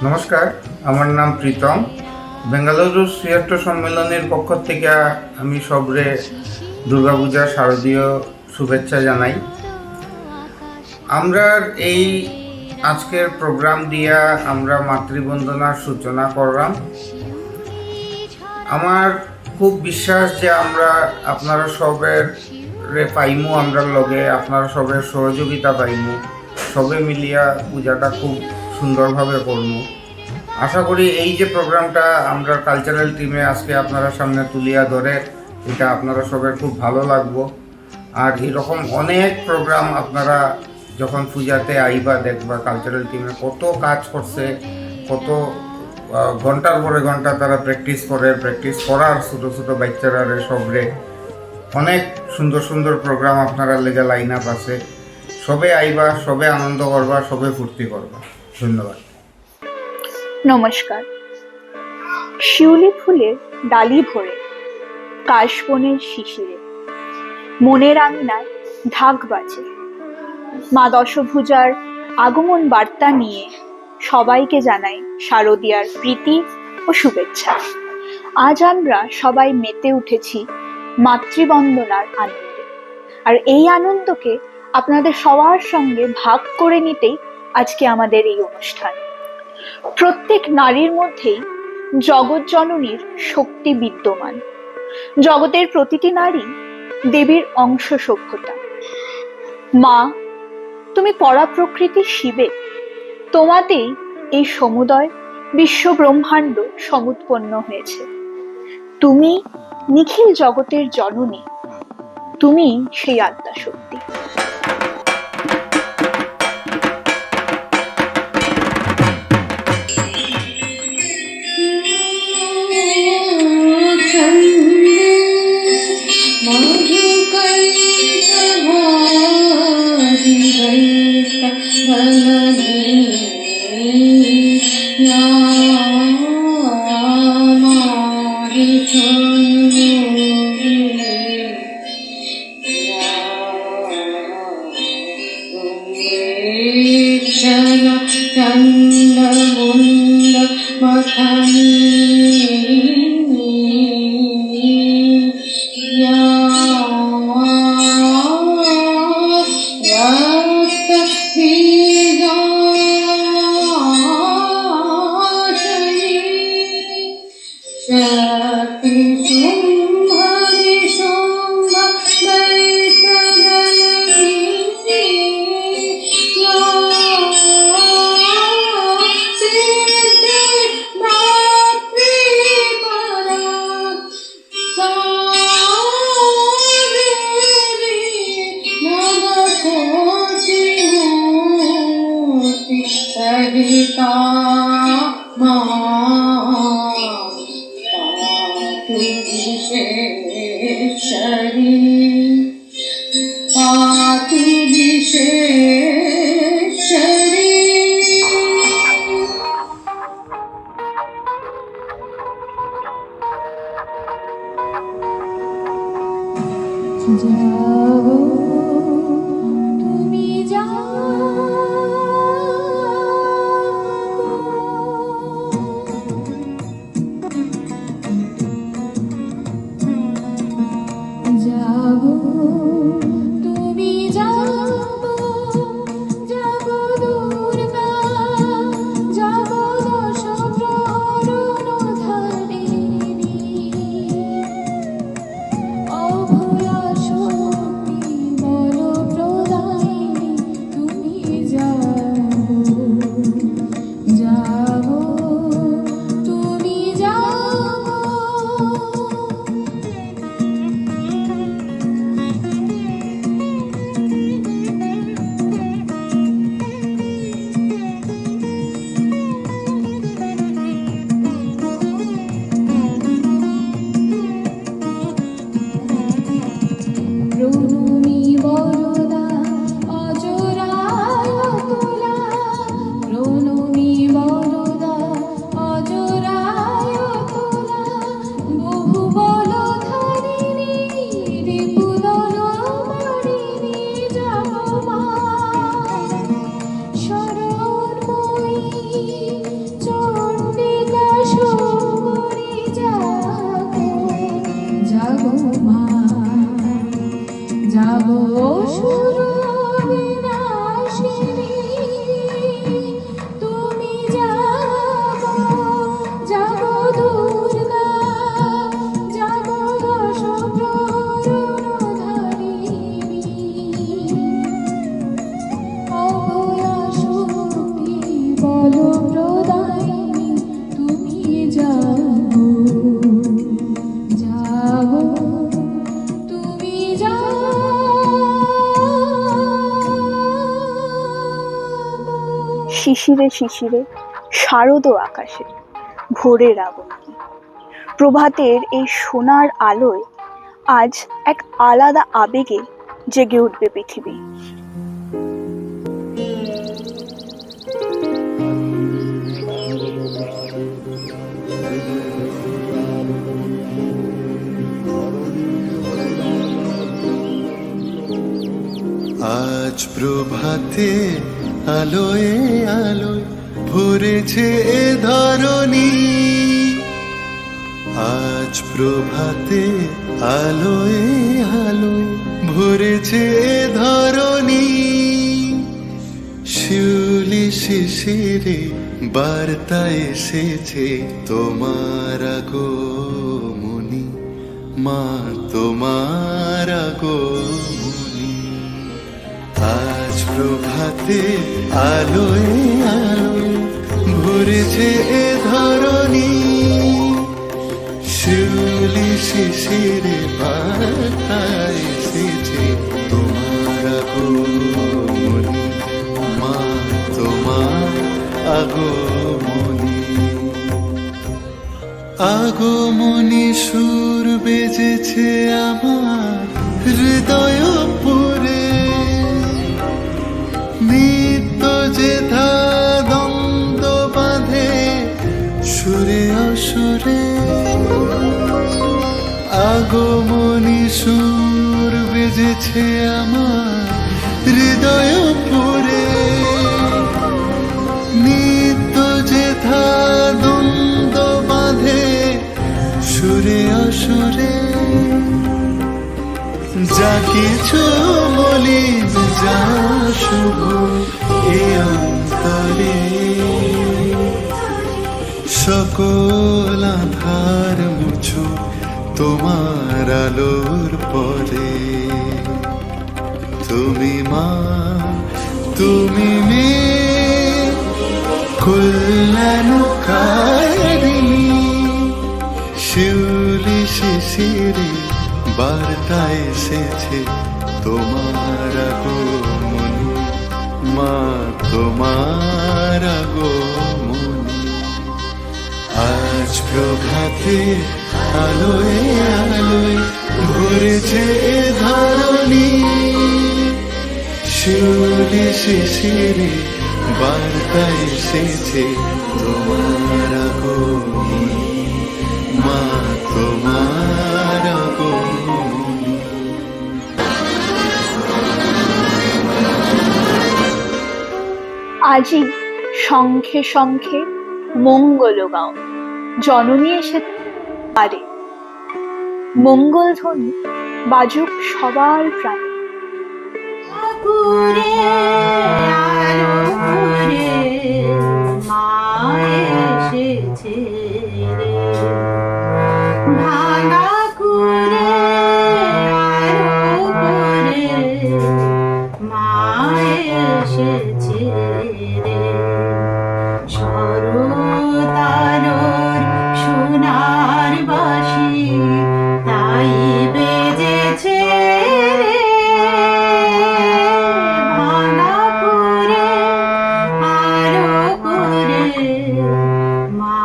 নমস্কার, আমার নাম প্রীতম। বেঙ্গালুরু শ্রীহট্ট সম্মেলনের পক্ষ থেকে আমি সবরে দুর্গাপূজা শারদীয় শুভেচ্ছা জানাই। আমরা এই আজকের প্রোগ্রাম দিয়া আমরা মাতৃবন্দনার সূচনা করলাম। আমার খুব বিশ্বাস যে আমরা আপনারা সবের পাইমু, আমরা লগে আপনারা সবের সহযোগিতা পাইমু, সবে মিলিয়া পূজাটা খুব সুন্দরভাবে করবো। আশা করি এই যে প্রোগ্রামটা আমরা কালচারাল টিমে আজকে আপনারা সামনে তুলিয়া ধরে, এটা আপনারা সবার খুব ভালো লাগবো। আর এরকম অনেক প্রোগ্রাম আপনারা যখন পূজাতে আইবা দেখবা কালচারাল টিমে কত কাজ করছে, কত ঘন্টার পরে ঘন্টা তারা প্র্যাকটিস করার ছোটো ছোটো বাচ্চারা সবরে অনেক সুন্দর সুন্দর প্রোগ্রাম আপনারা লেগে লাইন আপ আছে। সবে আইবা, সবে আনন্দ করবা, সবে ফুর্তি করবা। ধন্যবাদ। নমস্কার। শিউলি ফুলের ডালি ভরে, কাশবনের শিশিরে, মনের আঙিনায় ঢাক বাজে। মা দশভুজার আগমন বার্তা নিয়ে সবাইকে জানাই শারদীয়ার প্রীতি ও শুভেচ্ছা। আজ আমরা সবাই মেতে উঠেছি মাতৃবন্দনার আনন্দে, আর এই আনন্দকে আপনাদের সবার সঙ্গে ভাগ করে নিতেই আজকে আমাদের এই অনুষ্ঠান। প্রত্যেক নারীর মধ্যেই জগৎ জননীর শক্তি বিদ্যমান। জগতের প্রতিটি নারী দেবীর অংশ সভ্যতা। মা, তুমি পরা প্রকৃতির শিবে, তোমাতেই এই সমুদয় বিশ্ব ব্রহ্মাণ্ড সমুৎপন্ন হয়েছে। তুমি নিখিল জগতের জননী, তুমি সেই আদ্যা শক্তি। অভয়া শক্তি বল অসুর বিনাশিনী তুমি জাগো জাগো দুর্গা জাগো দশ প্রহরধারিণী অভয়া শক্তি বল প্রদায়িনী তুমি জাগো জাগো তুমি শিশিরে শিশিরে শারদ আকাশে ভোরের আগমনী, প্রভাতের এই সোনার আলোয় আজ এক আলাদা আবেগে জেগে উঠবে পৃথিবী। আজ প্রভাতে আলোয় আলোয় ভরেছে এ ধরণী, আজ প্রভাতে আলোয় আলোয় ভরেছে এ ধরণী। শিউলি শিশিরে বার্তা এসেছে তোমার আগমনী, মা তোমার আগমনী। আজ প্রভাতে আলোয় আলোয় ভরেছে এ ধরণী, শিউলি শিশিরে বার্তা এসেছে তোমার আগমনী, মা তোমার আগমনী। আগমনী সুর বেজেছে আমার হৃদয় পুরে, নিত্য যেথা দ্বন্দ্ব বাঁধে সুরে অসুরে। আগমনী সুর বেজেছে আমার হৃদয় পুরে, নিত্য যেথা দ্বন্দ্ব বাঁধে সুরে অসুরে। যা কিছু বলি যা শুভ এ অন্তরে, সকল আধার মুছো তোমার আলোর পরে। তুমি মা তুমি মেয়ে কল্যাণকারিণী, শিউলি শিশিরে বার্তা এসেছে তোমার আগমনী, মা তোমার আগমনী। আজ প্রভাতে আলোয় আলোয় ভরেছে এ ধরণী, শিউলি শিশিরে বার্তা এসেছে তোমার আগমনী, মা তোমার আগমনী। আজই শঙ্খে শঙ্খে মঙ্গল গাও, জননী এসে পারে। মঙ্গল ধ্বনি বাজুক সবার প্রাণে। আকুরে আলো করে মা এসেছে রে, ভাঙা কুরে আলো করে মা এসেছে রে। শরতালোর সোনার বাঁশি তাই বেজেছে রে, ভাঙা কুরে আলো করে মা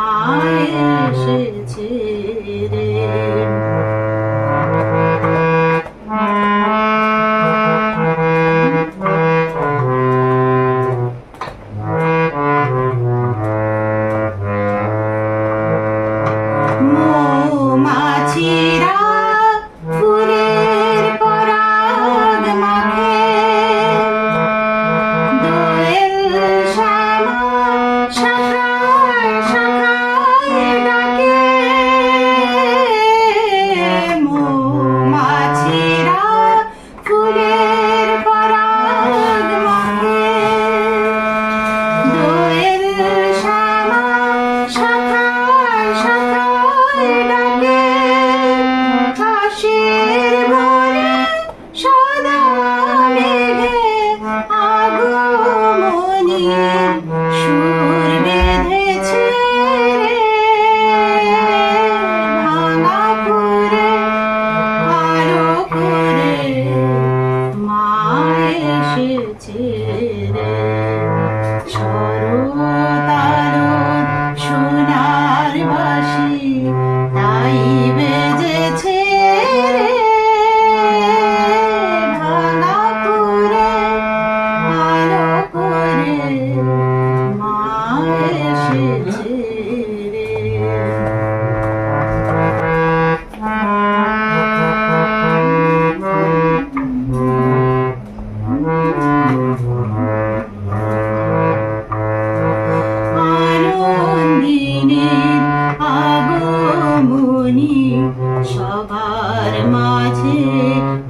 তার মাঝে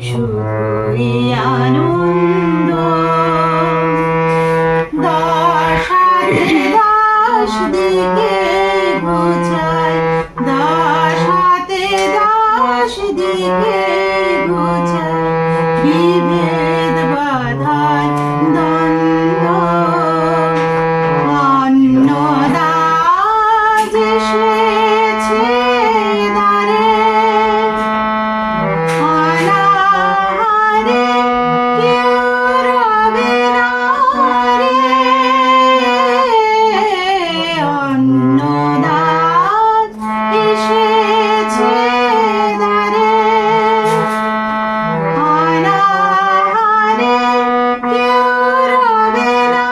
শুধুই আনন্দ। দশ হাতে 10 দিকে ঘোচায়, 10 হাতে 10 দিকে ঘোচায়, বিভেদ বাধার দ্বন্দ্ব। অন্নদাস এসেছে দ্বারে, অনাহারে কেউ রবে না রে। অন্নদাস এসেছে দ্বারে, অনাহারে কেউ রবে না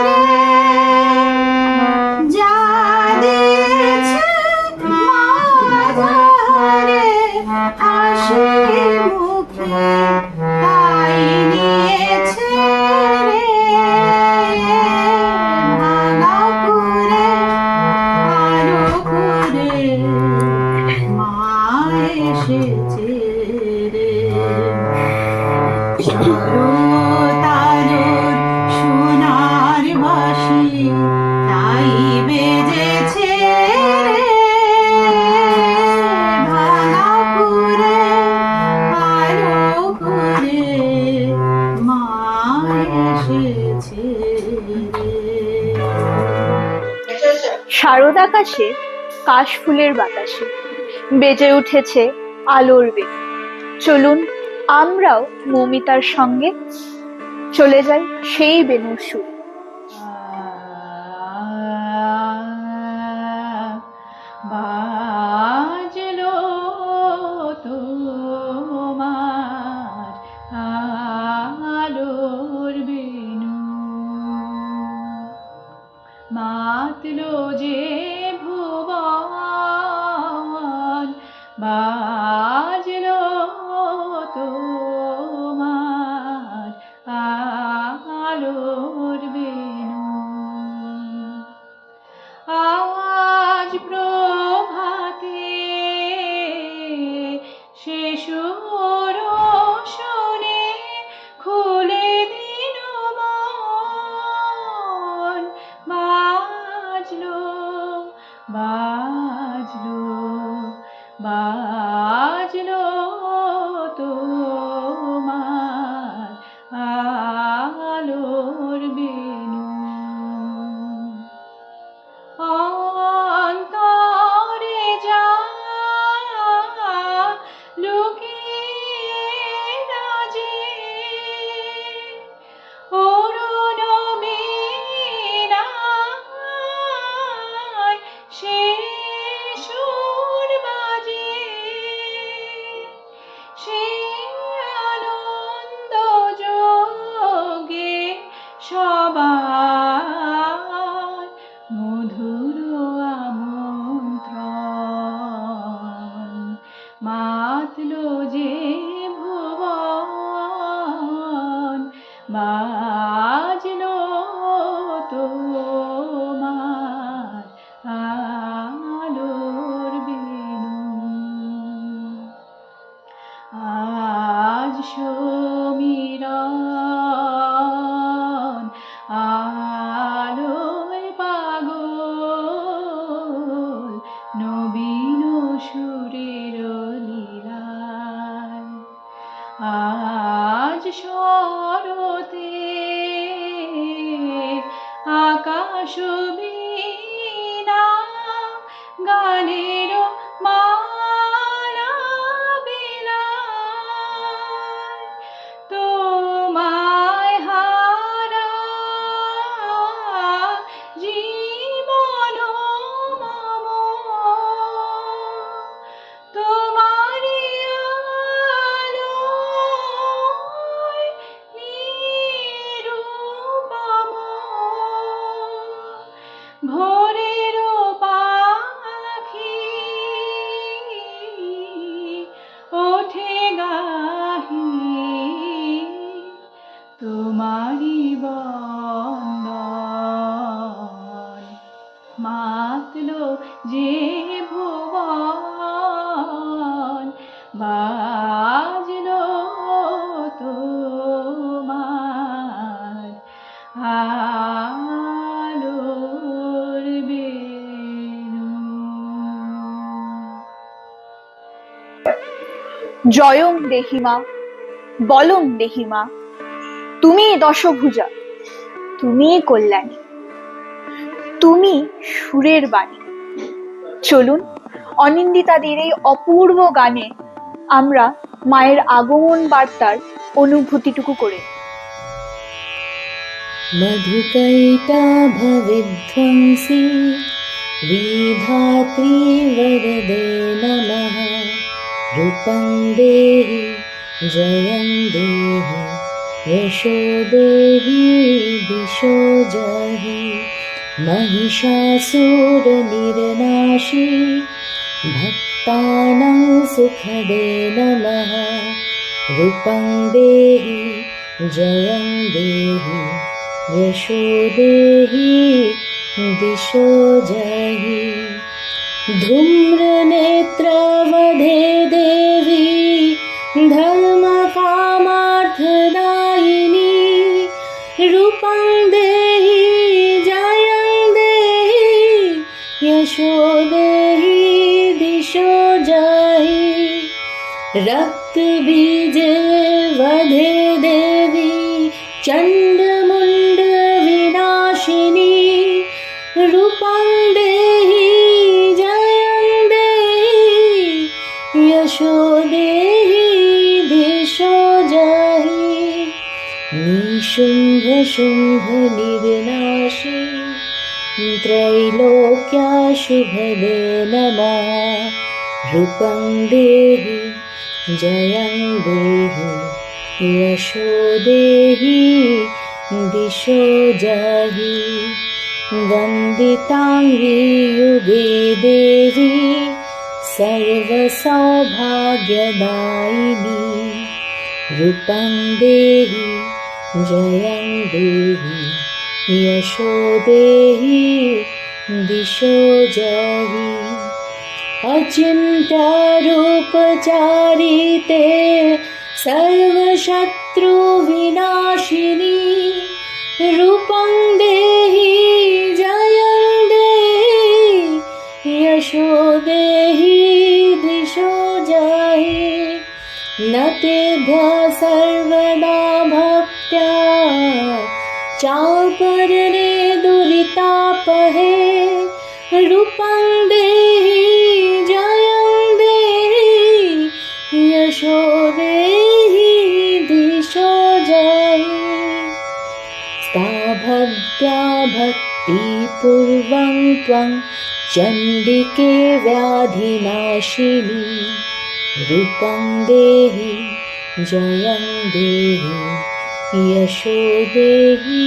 রে। যা দিয়েছে মাঝারে হাসি মুখে, তাই নিয়েছে রে। ভাঙা করে আরো করে মা এসেছে রে। তারর সোনার বাঁশি তাই বেজেছে রে। ভাঙা করে আরো করে মা এসেছে রে। শারদাকাশে কাশফুলের বাতাসে বেজে উঠেছে আলোর বেগ। চলুন আমরাও মৌমিতার সঙ্গে চলে যাই সেই বেণুর সুরে। বাজলো তোমার আলোর বেণু, মাতলো যে ভুবন। বাজলো তোমার আলোর বেণু। আজ প্রভাতে সে সুর শুনে খুলে দিল মন। বাজলো বাজলো বাজলো তোমার আলোর বেণু। অন্তরে যা লুকিয়ে রাজে, অরুণ বীণায় সে সুর বাজে। সে আনন্দ যোগে সবার মধুর আমন্ত্রণ। মাতলো যে ভুবন, বাজলো তোমার আলোর বেণু। আজ সমীরণ আলোয় পাগল, নবীন সুরের লীলায়। আজ শরতে আকাশ বীণা গানের মালা বিলায়। তোমায় হারা জীবন মম, তোমারি আলোয় নিরুপম। ভোরের পাখি বাজলো তোমার আলোর বেণু। জয়ং দেহিমা, বলং দেহিমা, তুমি দশভুজা, তুমি কল্যাণী, তুমি সুরের বাণী। চলুন অনিন্দিতাদের এই অপূর্ব গানে আমরা মায়ের আগমন বার্তার অনুভূতিটুকু করে নিই। मधुकैटभविध्वंसी विधात्री वरदे नमः। रूपं देहि जयं देहि यशो देहि दिशो जहि। महिषासुरनिर्नाशी भक्तानां सुखदे नमः। रूपं देहि जयं देहि यशो देहि दिशो जहि। धूम्रनेत्रवधे देवी धर्मकामार्थदायिनी। रूपं देहि जयं देहि यशो देहि दिशो जहि। रक्तबीजे वधे देवी चण्डमुण्ड विनाशिनी। रूपं देहि जयं देहि यशो देहि दिशो जहि। निशुम्भ शुम्भ निर्नाशी त्रैलोक्यशुभदे नमः। रूपं देहि जयं देहि यशो देहि दिशो जहि। वन्दिताङ्गी युगे देवी सर्वसौभाग्यदायिनी। रूपं देहि जयं देहि यशो देहि दिशो जहि। अचिन्त्यरूपचारिते सर्वशत्रुविनाशिनी। रूपं देहि जयं देहि यशो देहि दिशो जहि। न तेभ्यः सर्वदा भक्त्या चापरणे दुरितापहे। रूपं देहि जयं देहि यशो देहि दिशो जहि। सा भक्त्या भक्तिपूर्वं त्वं चण्डिके व्याधिनाशिनी। रूपं देहि जयं देहि यशो देहि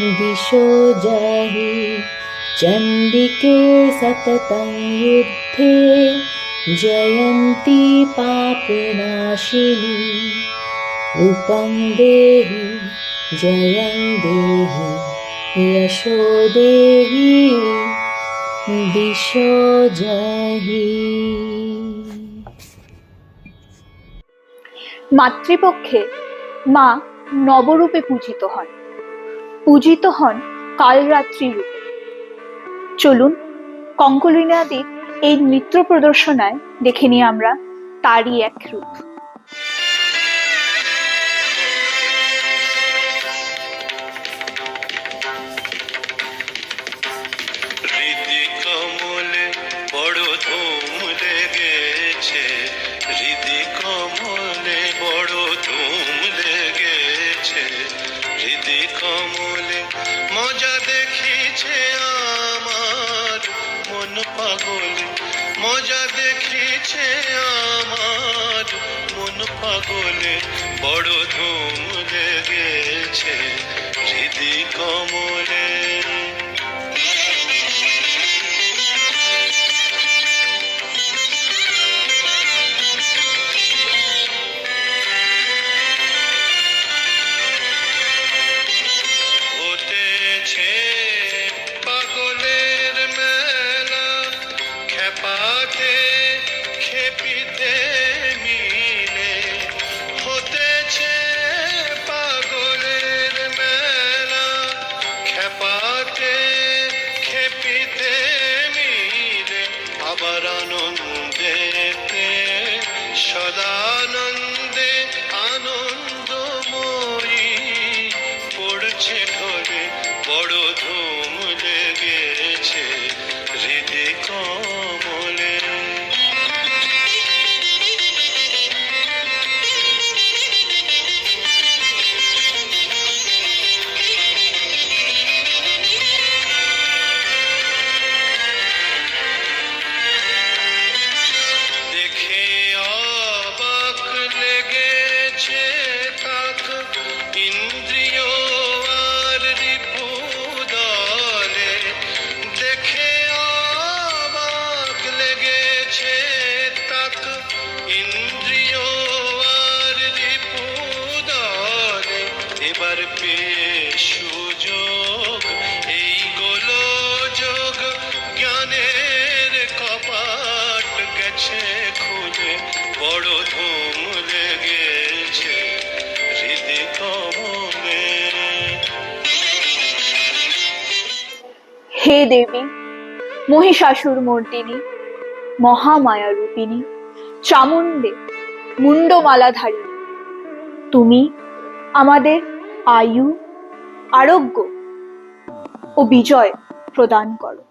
दिशो जहि। चण्डिके सततं युद्धे जयन्ती पापनाशिनी। रूपं देहि जयं देहि यशो देहि दिशो जहि। মাতৃপক্ষে মা নবরূপে পূজিত হন কালরাত্রি রূপে। চলুন কঙ্কলিনাদির এই নৃত্য প্রদর্শনায় দেখে নিই আমরা তারই এক রূপ। হৃদি কমলে বড় ধুম লেগেছে। হৃদি কমলে বড় ধুম লেগেছে। হৃদি কমলে মজা দেখিছে আমার মন পাগলে। মজা দেখিছে আমার মন পাগলে। বড় ধুম লেগেছে হৃদি কমলে। হতেছে পাগলের মেলা। খেপাতে খেপিতে মিলে। আনন্দে আনন্দময়ী পড়ছে ঢলে বড় ধুম লেগেছে হৃদয় কমলে। দেখে অবাক লেগেছে তাক ইন্দ্রিয় আর রিপুদলে। দেখে অবাক লেগেছে তাক ইন্দ্রিয় আর রিপুদলে। এবার পেয়ে সুযোগ এই গোলযোগ জ্ঞানের কপাট গেছে খুলে বড় ধুম লেগেছে হৃদয় কমলে। হে দেবী, মহিষাসুর মর্দিনী, মহামায়া রূপিণী, চামুণ্ডে মুন্ডমালাধারিণী, তুমি আমাদের আয়ু, আরোগ্য ও বিজয় প্রদান করো।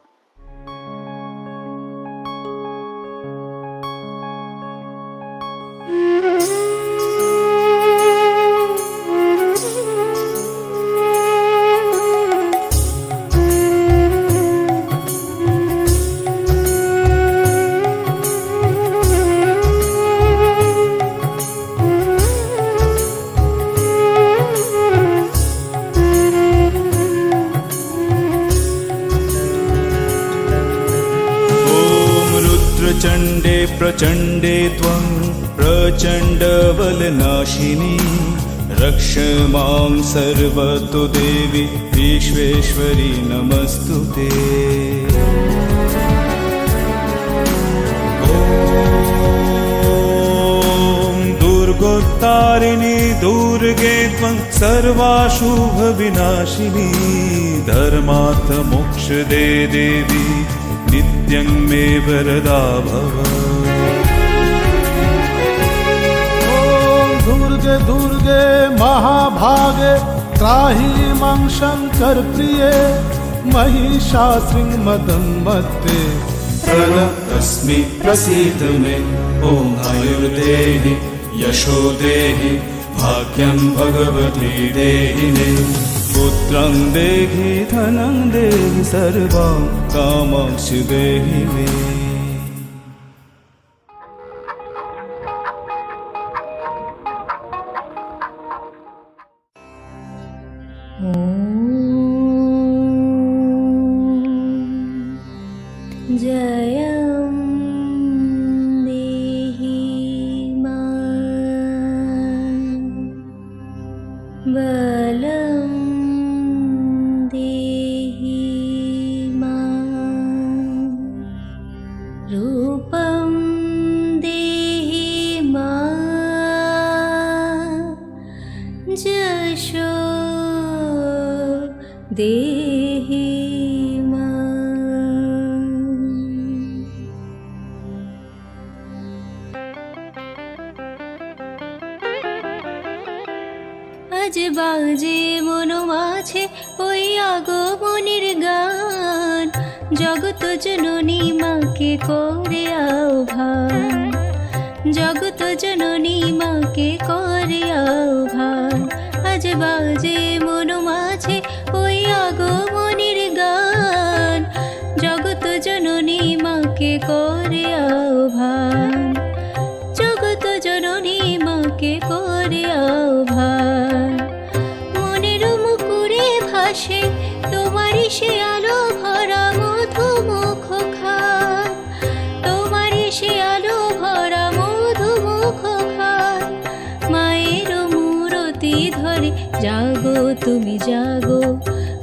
चण्डे प्रचण्डे त्वं प्रचण्डबलनाशिनी रक्ष मां सर्वतो देवी विश्वेश्वरी नमस्तुते। ॐ दुर्गोत्तारिणी दुर्गे त्वं सर्वाशुभविनाशिनी धर्मार्थ मोक्षदे देवी नित्यं मे वरदा भव। दुर्गे दुर्गे महाभागे त्राहि मां शंकर प्रिये महिषासुरमर्दनमस्ते प्रणतस्मि प्रसीद मे ॐ आयुर्देहि यशो देहि भाग्यं भगवती देहि मे। पुत्रं देहि धनं देहि सर्वं कामांश्च देहि मे। जयं देहि मां बलं देहि मां रूपं देहि मां यशो देहि আজ বাজে মনো মাঝে ওই আগমনের গান জগত জননী মাকে করে আহ্বান জগত জননী মাকে করে আহ্বান আজ বাজে মনো মাঝে ওই আগমনের গান জগত জননী মাকে করে আহ্বান জগত জননী মাকে করে আহ্বান মনের মুকুরে ভাসে তোমারই সে আলো ভরা মধুমুখ খান তোমারই সে আলো ভরা মধুমুখ খান মায়ের মূরতি ধরে জাগো তুমি জাগো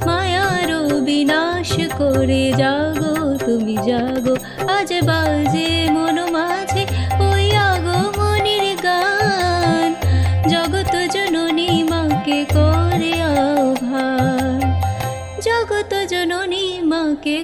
মায়ার বিনাশ করে জাগো তুমি জাগো আজ বাজে মন মাঝে ওই আগমনের গান জগত জননী মাকে করে আহ্বান জগত জননী মাকে